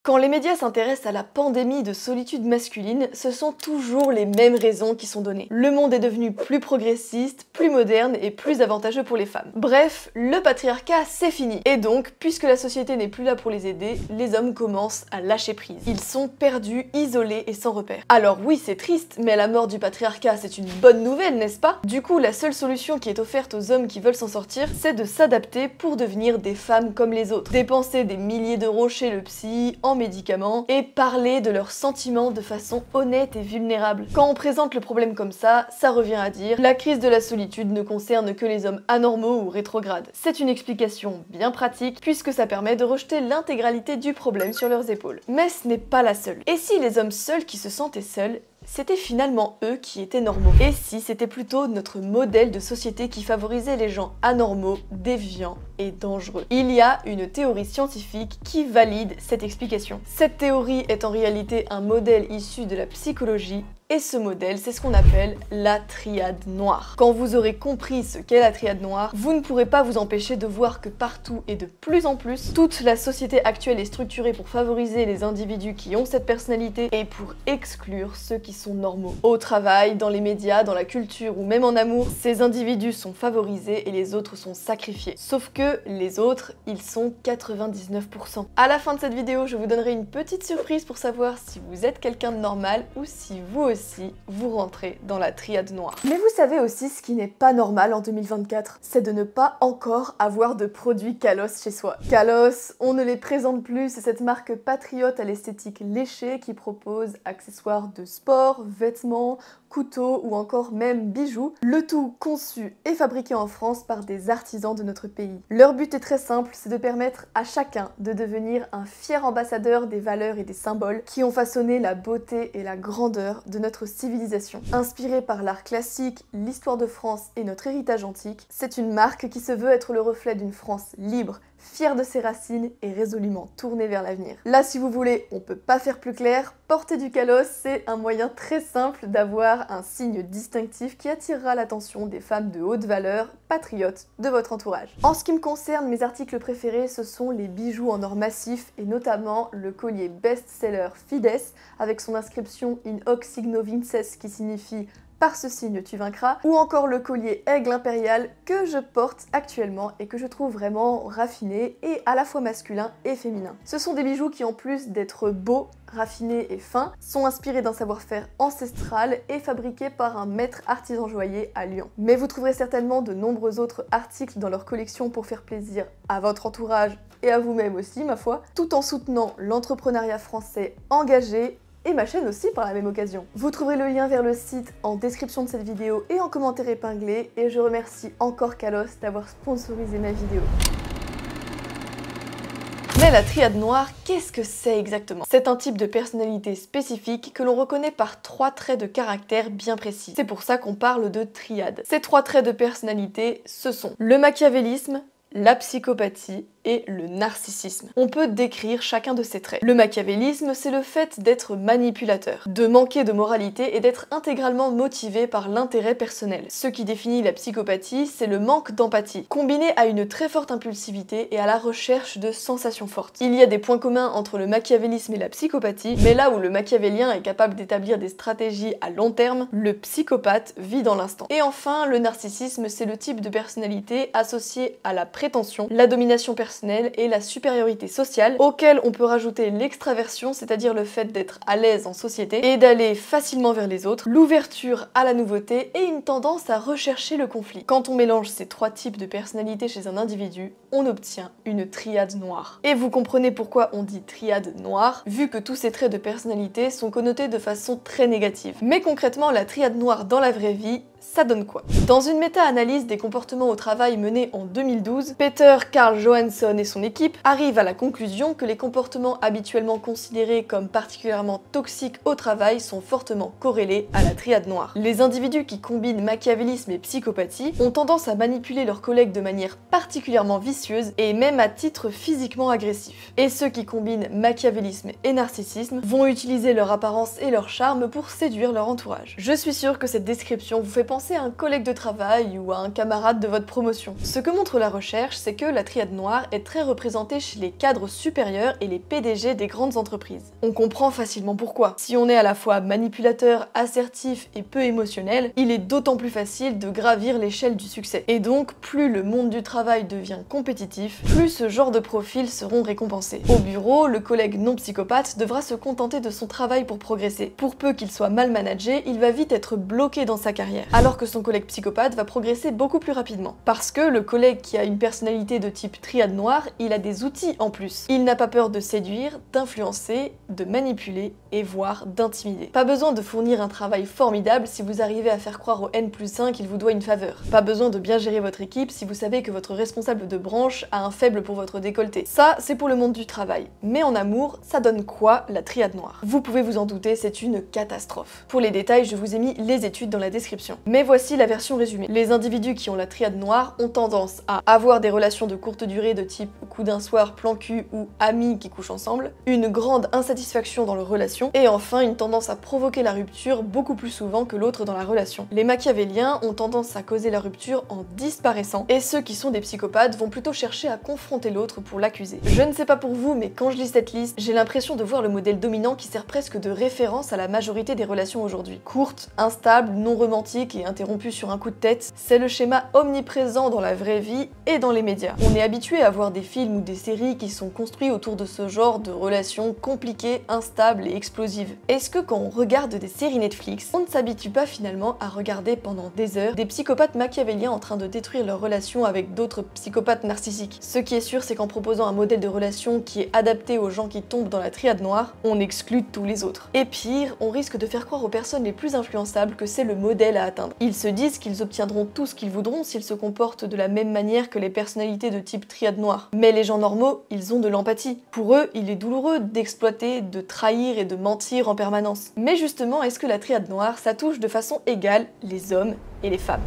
Quand les médias s'intéressent à la pandémie de solitude masculine, ce sont toujours les mêmes raisons qui sont données. Le monde est devenu plus progressiste, plus moderne et plus avantageux pour les femmes. Bref, le patriarcat, c'est fini. Et donc, puisque la société n'est plus là pour les aider, les hommes commencent à lâcher prise. Ils sont perdus, isolés et sans repère. Alors oui, c'est triste, mais la mort du patriarcat, c'est une bonne nouvelle, n'est-ce pas? Du coup, la seule solution qui est offerte aux hommes qui veulent s'en sortir, c'est de s'adapter pour devenir des femmes comme les autres. Dépenser des milliers d'euros chez le psy, en médicaments et parler de leurs sentiments de façon honnête et vulnérable. Quand on présente le problème comme ça revient à dire la crise de la solitude ne concerne que les hommes anormaux ou rétrogrades. C'est une explication bien pratique puisque ça permet de rejeter l'intégralité du problème sur leurs épaules. Mais ce n'est pas la seule. Et si les hommes seuls qui se sentaient seuls, c'était finalement eux qui étaient normaux? Et si c'était plutôt notre modèle de société qui favorisait les gens anormaux, déviants et dangereux? Il y a une théorie scientifique qui valide cette explication. Cette théorie est en réalité un modèle issu de la psychologie. Et ce modèle, c'est ce qu'on appelle la triade noire. Quand vous aurez compris ce qu'est la triade noire, vous ne pourrez pas vous empêcher de voir que partout et de plus en plus, toute la société actuelle est structurée pour favoriser les individus qui ont cette personnalité et pour exclure ceux qui sont normaux. Au travail, dans les médias, dans la culture ou même en amour, ces individus sont favorisés et les autres sont sacrifiés. Sauf que les autres, ils sont 99%. À la fin de cette vidéo, je vous donnerai une petite surprise pour savoir si vous êtes quelqu'un de normal ou si vous aussi vous rentrez dans la triade noire. Mais vous savez aussi ce qui n'est pas normal en 2024, c'est de ne pas encore avoir de produits Kalos chez soi. Kalos, on ne les présente plus, c'est cette marque patriote à l'esthétique léchée qui propose accessoires de sport, vêtements, couteaux ou encore même bijoux, le tout conçu et fabriqué en France par des artisans de notre pays. Leur but est très simple, c'est de permettre à chacun de devenir un fier ambassadeur des valeurs et des symboles qui ont façonné la beauté et la grandeur de notre civilisation. Inspirée par l'art classique, l'histoire de France et notre héritage antique, c'est une marque qui se veut être le reflet d'une France libre, fière de ses racines et résolument tournée vers l'avenir. Là, si vous voulez, on peut pas faire plus clair, porter du Kalos, c'est un moyen très simple d'avoir un signe distinctif qui attirera l'attention des femmes de haute valeur, patriotes de votre entourage. En ce qui me concerne, mes articles préférés, ce sont les bijoux en or massif et notamment le collier best-seller Fides avec son inscription In Hoc Signo Vinces qui signifie par ce signe tu vaincras, ou encore le collier aigle impérial que je porte actuellement et que je trouve vraiment raffiné et à la fois masculin et féminin. Ce sont des bijoux qui en plus d'être beaux, raffinés et fins, sont inspirés d'un savoir-faire ancestral et fabriqués par un maître artisan joaillier à Lyon. Mais vous trouverez certainement de nombreux autres articles dans leur collection pour faire plaisir à votre entourage et à vous-même aussi, ma foi, tout en soutenant l'entrepreneuriat français engagé et ma chaîne aussi par la même occasion. Vous trouverez le lien vers le site en description de cette vidéo et en commentaire épinglé, et je remercie encore Kalos d'avoir sponsorisé ma vidéo. Mais la triade noire, qu'est-ce que c'est exactement? C'est un type de personnalité spécifique que l'on reconnaît par 3 traits de caractère bien précis. C'est pour ça qu'on parle de triade. Ces 3 traits de personnalité, ce sont le machiavélisme, la psychopathie et le narcissisme. On peut décrire chacun de ces traits. Le machiavélisme, c'est le fait d'être manipulateur, de manquer de moralité et d'être intégralement motivé par l'intérêt personnel. Ce qui définit la psychopathie, c'est le manque d'empathie, combiné à une très forte impulsivité et à la recherche de sensations fortes. Il y a des points communs entre le machiavélisme et la psychopathie, mais là où le machiavélien est capable d'établir des stratégies à long terme, le psychopathe vit dans l'instant. Et enfin, le narcissisme, c'est le type de personnalité associé à la prétention, la domination personnelle et la supériorité sociale, auquel on peut rajouter l'extraversion, c'est-à-dire le fait d'être à l'aise en société et d'aller facilement vers les autres, l'ouverture à la nouveauté et une tendance à rechercher le conflit. Quand on mélange ces 3 types de personnalités chez un individu, on obtient une triade noire. Et vous comprenez pourquoi on dit triade noire, vu que tous ces traits de personnalité sont connotés de façon très négative. Mais concrètement, la triade noire dans la vraie vie, ça donne quoi? Dans une méta-analyse des comportements au travail menée en 2012, Peter Carl Johansson et son équipe arrivent à la conclusion que les comportements habituellement considérés comme particulièrement toxiques au travail sont fortement corrélés à la triade noire. Les individus qui combinent machiavélisme et psychopathie ont tendance à manipuler leurs collègues de manière particulièrement vicieuse et même à titre physiquement agressif. Et ceux qui combinent machiavélisme et narcissisme vont utiliser leur apparence et leur charme pour séduire leur entourage. Je suis sûre que cette description vous fait penser à un collègue de travail ou à un camarade de votre promotion. Ce que montre la recherche, c'est que la triade noire est très représenté chez les cadres supérieurs et les PDG des grandes entreprises. On comprend facilement pourquoi. Si on est à la fois manipulateur, assertif et peu émotionnel, il est d'autant plus facile de gravir l'échelle du succès. Et donc, plus le monde du travail devient compétitif, plus ce genre de profils seront récompensés. Au bureau, le collègue non psychopathe devra se contenter de son travail pour progresser. Pour peu qu'il soit mal managé, il va vite être bloqué dans sa carrière, alors que son collègue psychopathe va progresser beaucoup plus rapidement. Parce que le collègue qui a une personnalité de type triade noire, il a des outils en plus. Il n'a pas peur de séduire, d'influencer, de manipuler et voire d'intimider. Pas besoin de fournir un travail formidable si vous arrivez à faire croire au N+1 qu'il vous doit une faveur. Pas besoin de bien gérer votre équipe si vous savez que votre responsable de branche a un faible pour votre décolleté. Ça, c'est pour le monde du travail. Mais en amour, ça donne quoi la triade noire? Vous pouvez vous en douter, c'est une catastrophe. Pour les détails, je vous ai mis les études dans la description. Mais voici la version résumée. Les individus qui ont la triade noire ont tendance à avoir des relations de courte durée de type coup d'un soir, plan cul ou amis qui couchent ensemble, une grande insatisfaction dans leur relation, et enfin une tendance à provoquer la rupture beaucoup plus souvent que l'autre dans la relation. Les machiavéliens ont tendance à causer la rupture en disparaissant, et ceux qui sont des psychopathes vont plutôt chercher à confronter l'autre pour l'accuser. Je ne sais pas pour vous, mais quand je lis cette liste, j'ai l'impression de voir le modèle dominant qui sert presque de référence à la majorité des relations aujourd'hui. Courte, instable, non romantique et interrompue sur un coup de tête, c'est le schéma omniprésent dans la vraie vie et dans les médias. On est habitué à voir des films ou des séries qui sont construits autour de ce genre de relations compliquées, instables et explosives. Est-ce que quand on regarde des séries Netflix, on ne s'habitue pas finalement à regarder pendant des heures des psychopathes machiavéliens en train de détruire leurs relations avec d'autres psychopathes narcissiques? Ce qui est sûr, c'est qu'en proposant un modèle de relation qui est adapté aux gens qui tombent dans la triade noire, on exclut tous les autres. Et pire, on risque de faire croire aux personnes les plus influençables que c'est le modèle à atteindre. Ils se disent qu'ils obtiendront tout ce qu'ils voudront s'ils se comportent de la même manière que les personnalités de type triade noire. Mais les gens normaux, ils ont de l'empathie. Pour eux, il est douloureux d'exploiter, de trahir et de mentir en permanence. Mais justement, est-ce que la triade noire, ça touche de façon égale les hommes et les femmes?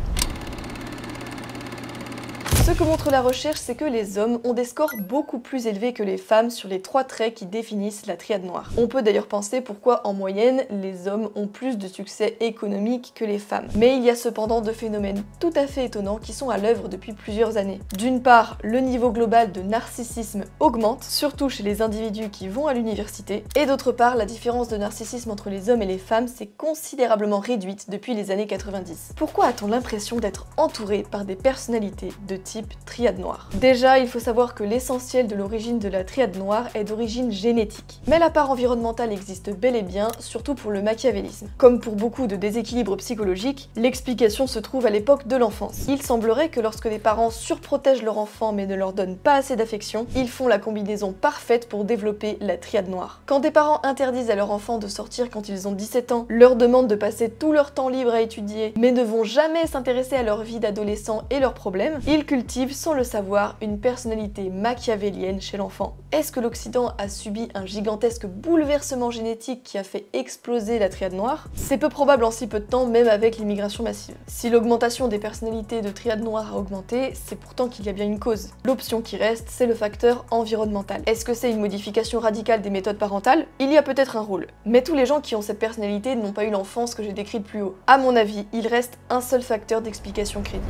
Ce que montre la recherche, c'est que les hommes ont des scores beaucoup plus élevés que les femmes sur les 3 traits qui définissent la triade noire. On peut d'ailleurs penser pourquoi, en moyenne, les hommes ont plus de succès économique que les femmes. Mais il y a cependant 2 phénomènes tout à fait étonnants qui sont à l'œuvre depuis plusieurs années. D'une part, le niveau global de narcissisme augmente, surtout chez les individus qui vont à l'université, et d'autre part, la différence de narcissisme entre les hommes et les femmes s'est considérablement réduite depuis les années 90. Pourquoi a-t-on l'impression d'être entouré par des personnalités de type triade noire? Déjà, il faut savoir que l'essentiel de l'origine de la triade noire est d'origine génétique. Mais la part environnementale existe bel et bien, surtout pour le machiavélisme. Comme pour beaucoup de déséquilibres psychologiques, l'explication se trouve à l'époque de l'enfance. Il semblerait que lorsque des parents surprotègent leur enfant mais ne leur donnent pas assez d'affection, ils font la combinaison parfaite pour développer la triade noire. Quand des parents interdisent à leur enfant de sortir quand ils ont 17 ans, leur demandent de passer tout leur temps libre à étudier, mais ne vont jamais s'intéresser à leur vie d'adolescent et leurs problèmes, ils cultivent sans le savoir une personnalité machiavélienne chez l'enfant. Est-ce que l'Occident a subi un gigantesque bouleversement génétique qui a fait exploser la triade noire? C'est peu probable en si peu de temps, même avec l'immigration massive. Si l'augmentation des personnalités de triade noire a augmenté, c'est pourtant qu'il y a bien une cause. L'option qui reste, c'est le facteur environnemental. Est-ce que c'est une modification radicale des méthodes parentales? Il y a peut-être un rôle. Mais tous les gens qui ont cette personnalité n'ont pas eu l'enfance que j'ai décrite plus haut. À mon avis, il reste un seul facteur d'explication crédible.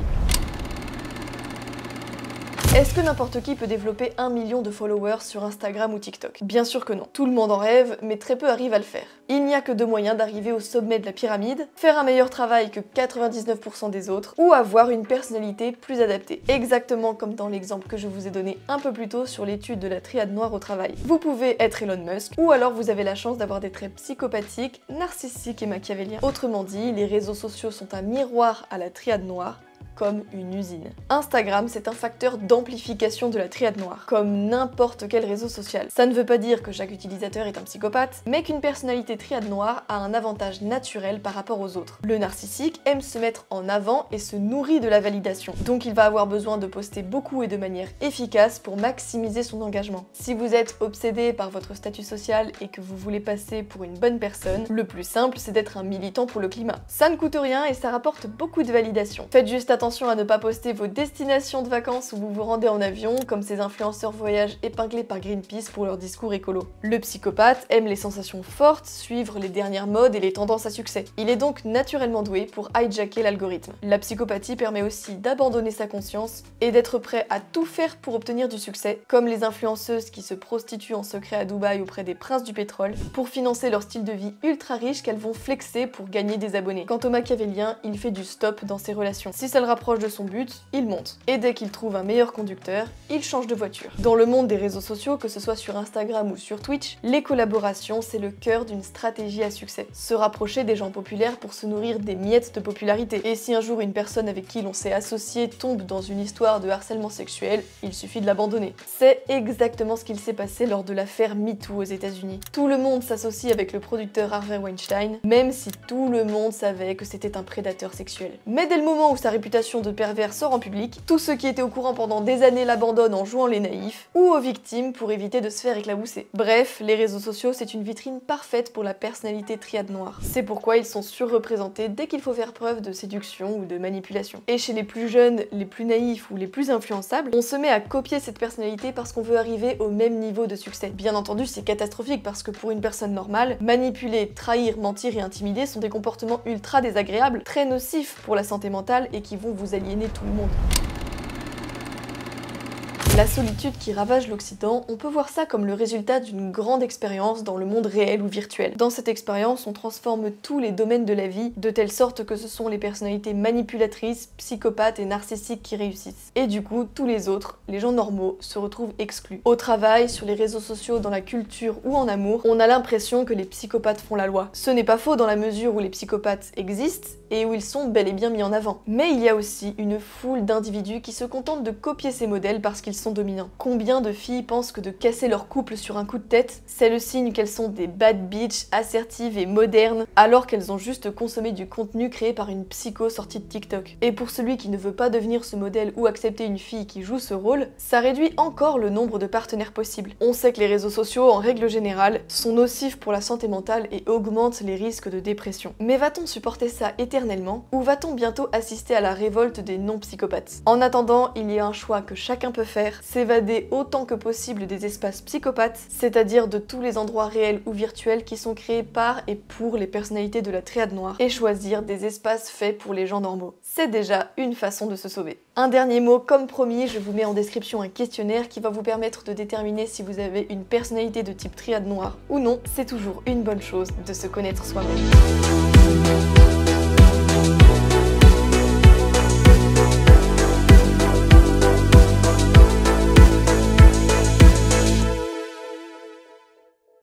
Est-ce que n'importe qui peut développer 1 million de followers sur Instagram ou TikTok? Bien sûr que non. Tout le monde en rêve, mais très peu arrivent à le faire. Il n'y a que 2 moyens d'arriver au sommet de la pyramide, faire un meilleur travail que 99% des autres, ou avoir une personnalité plus adaptée. Exactement comme dans l'exemple que je vous ai donné un peu plus tôt sur l'étude de la triade noire au travail. Vous pouvez être Elon Musk, ou alors vous avez la chance d'avoir des traits psychopathiques, narcissiques et machiavéliens. Autrement dit, les réseaux sociaux sont un miroir à la triade noire, comme une usine. Instagram, c'est un facteur d'amplification de la triade noire, comme n'importe quel réseau social. Ça ne veut pas dire que chaque utilisateur est un psychopathe, mais qu'une personnalité triade noire a un avantage naturel par rapport aux autres. Le narcissique aime se mettre en avant et se nourrit de la validation, donc il va avoir besoin de poster beaucoup et de manière efficace pour maximiser son engagement. Si vous êtes obsédé par votre statut social et que vous voulez passer pour une bonne personne, le plus simple c'est d'être un militant pour le climat. Ça ne coûte rien et ça rapporte beaucoup de validation. Faites juste attention attention à ne pas poster vos destinations de vacances où vous vous rendez en avion, comme ces influenceurs voyage épinglés par Greenpeace pour leur discours écolo. Le psychopathe aime les sensations fortes, suivre les dernières modes et les tendances à succès. Il est donc naturellement doué pour hijacker l'algorithme. La psychopathie permet aussi d'abandonner sa conscience et d'être prêt à tout faire pour obtenir du succès, comme les influenceuses qui se prostituent en secret à Dubaï auprès des princes du pétrole pour financer leur style de vie ultra riche qu'elles vont flexer pour gagner des abonnés. Quant au machiavélien, il fait du stop dans ses relations. Si ça le rapproche de son but, il monte. Et dès qu'il trouve un meilleur conducteur, il change de voiture. Dans le monde des réseaux sociaux, que ce soit sur Instagram ou sur Twitch, les collaborations, c'est le cœur d'une stratégie à succès. Se rapprocher des gens populaires pour se nourrir des miettes de popularité. Et si un jour une personne avec qui l'on s'est associé tombe dans une histoire de harcèlement sexuel, il suffit de l'abandonner. C'est exactement ce qu'il s'est passé lors de l'affaire MeToo aux États-Unis. Tout le monde s'associe avec le producteur Harvey Weinstein, même si tout le monde savait que c'était un prédateur sexuel. Mais dès le moment où sa réputation de pervers sort en public, tous ceux qui étaient au courant pendant des années l'abandonnent en jouant les naïfs, ou aux victimes pour éviter de se faire éclabousser. Bref, les réseaux sociaux, c'est une vitrine parfaite pour la personnalité triade noire. C'est pourquoi ils sont surreprésentés dès qu'il faut faire preuve de séduction ou de manipulation. Et chez les plus jeunes, les plus naïfs ou les plus influençables, on se met à copier cette personnalité parce qu'on veut arriver au même niveau de succès. Bien entendu, c'est catastrophique parce que pour une personne normale, manipuler, trahir, mentir et intimider sont des comportements ultra désagréables, très nocifs pour la santé mentale et qui vont vous aliéner tout le monde. La solitude qui ravage l'Occident, on peut voir ça comme le résultat d'une grande expérience dans le monde réel ou virtuel. Dans cette expérience, on transforme tous les domaines de la vie, de telle sorte que ce sont les personnalités manipulatrices, psychopathes et narcissiques qui réussissent. Et du coup, tous les autres, les gens normaux, se retrouvent exclus. Au travail, sur les réseaux sociaux, dans la culture ou en amour, on a l'impression que les psychopathes font la loi. Ce n'est pas faux dans la mesure où les psychopathes existent et où ils sont bel et bien mis en avant. Mais il y a aussi une foule d'individus qui se contentent de copier ces modèles parce qu'ils sont dominants. Combien de filles pensent que de casser leur couple sur un coup de tête, c'est le signe qu'elles sont des bad bitches assertives et modernes, alors qu'elles ont juste consommé du contenu créé par une psycho sortie de TikTok. Et pour celui qui ne veut pas devenir ce modèle ou accepter une fille qui joue ce rôle, ça réduit encore le nombre de partenaires possibles. On sait que les réseaux sociaux, en règle générale, sont nocifs pour la santé mentale et augmentent les risques de dépression. Mais va-t-on supporter ça éternellement, ou va-t-on bientôt assister à la révolte des non-psychopathes? En attendant, il y a un choix que chacun peut faire, s'évader autant que possible des espaces psychopathes, c'est-à-dire de tous les endroits réels ou virtuels qui sont créés par et pour les personnalités de la triade noire, et choisir des espaces faits pour les gens normaux. C'est déjà une façon de se sauver. Un dernier mot, comme promis, je vous mets en description un questionnaire qui va vous permettre de déterminer si vous avez une personnalité de type triade noire ou non. C'est toujours une bonne chose de se connaître soi-même.